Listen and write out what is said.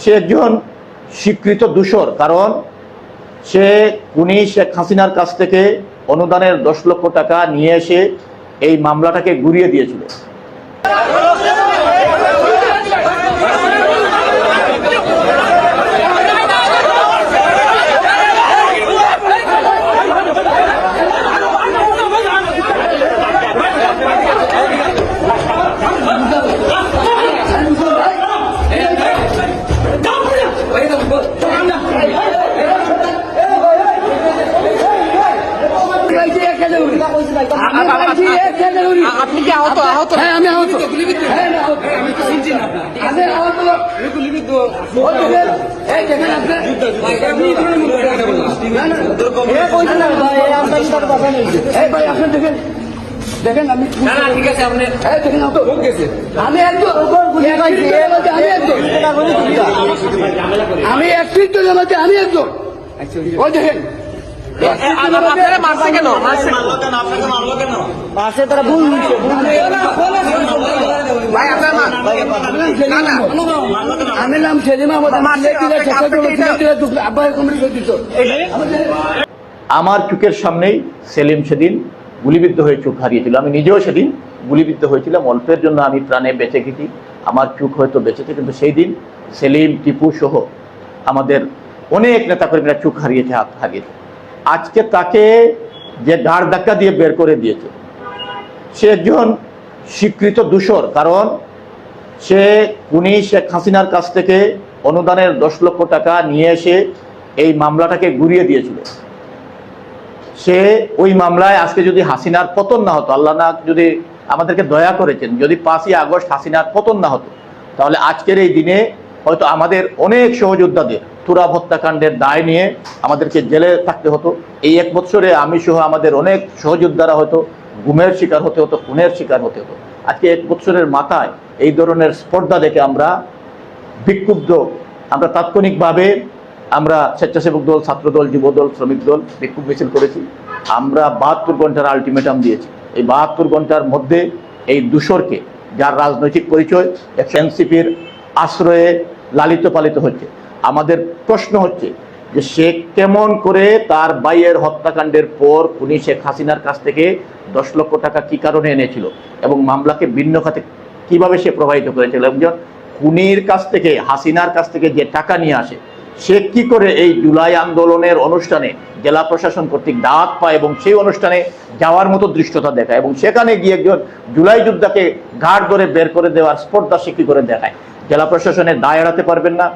সে একজন স্বীকৃত দূষর, কারণ সে খুনি শেখ হাসিনার কাছ থেকে অনুদানের 10 লক্ষ টাকা নিয়ে এসে এই মামলাটাকে ঘুরিয়ে দিয়েছিল। আপনি কি আহত? হ্যাঁ, আমি আহত। দেখেন আমি ঠিক আছে, আপনি দেখেন আমি একজন ওই দেখেন আপনারা মারছে কেন? পাশে তারা ভুল ভাই আপনার আমি নাম সেলিম আমার চোখের সামনেই সেলিম সেদিন গুলিবিদ্ধ হয়ে চোখ হারিয়েছিল। আমি নিজেও সেদিন গুলিবিদ্ধ হয়েছিলাম। অল্পের জন্য আমি প্রাণে বেঁচে গেছি, আমার চোখ হয়তো বেঁচেছে, কিন্তু সেই দিন সেলিম, টিপু সহ আমাদের অনেক নেতাকর্মীরা চোখ হারিয়েছে, হাত হারিয়েছে। আজকে তাকে যে ঘাড় ধাক্কা দিয়ে বের করে দিয়েছে, সে একজন স্বীকৃত দূষর, কারণ সে খুনি শেখ হাসিনার কাছ থেকে অনুদানের 10 লক্ষ টাকা নিয়ে এসে এই মামলাটাকে ঘুরিয়ে দিয়েছিল। সে ওই মামলায় আজকে যদি হাসিনার পতন না হতো, আল্লাহ না যদি আমাদেরকে দয়া করেছেন, যদি 5ই আগস্ট হাসিনার পতন না হতো, তাহলে আজকের এই দিনে হয়তো আমাদের অনেক সহযোদ্ধাদের তুরাব হত্যাকাণ্ডের দায় নিয়ে আমাদেরকে জেলে থাকতে হতো। এই 1 বছরে আমি সহ আমাদের অনেক সহযোদ্ধারা হয়তো গুমের শিকার হতে হতো, খুনের শিকার হতে হতো। আজকে 1 বছরের মাথায় এই ধরনের স্পর্ধা দেখে আমরা বিক্ষুব্ধ। আমরা তাৎক্ষণিকভাবে আমরা স্বেচ্ছাসেবক দল, ছাত্রদল, যুবদল, শ্রমিক দল বিক্ষোভ মিছিল করেছি। আমরা 72 ঘন্টার আলটিমেটাম দিয়েছি। এই 72 ঘন্টার মধ্যে এই দূষরকে, যার রাজনৈতিক পরিচয় এনসিপির আশ্রয়ে লালিত পালিত হচ্ছে, আমাদের প্রশ্ন হচ্ছে যে সে কেমন করে তার ভাইয়ের হত্যাকাণ্ডের পর খুনি শেখ হাসিনার কাছ থেকে 10 লক্ষ টাকা কি কারণে এনেছিল এবং মামলাকে ভিন্ন খাতে কিভাবে সে প্রবাহিত করেছিল, একজন খুনির কাছ থেকে, হাসিনার কাছ থেকে যে টাকা নিয়ে আসে, সে কি করে এই জুলাই আন্দোলনের অনুষ্ঠানে জেলা প্রশাসন কর্তৃক দাওয়াত পায় এবং সেই অনুষ্ঠানে যাওয়ার মতো দৃষ্টতা দেখায় এবং সেখানে গিয়ে একজন জুলাই যোদ্ধাকে ঘাড় ধরে বের করে দেওয়ার স্পর্ধা সে কি করে দেখায়। জেলা প্রশাসনের দায় এড়াতে পারবেন না।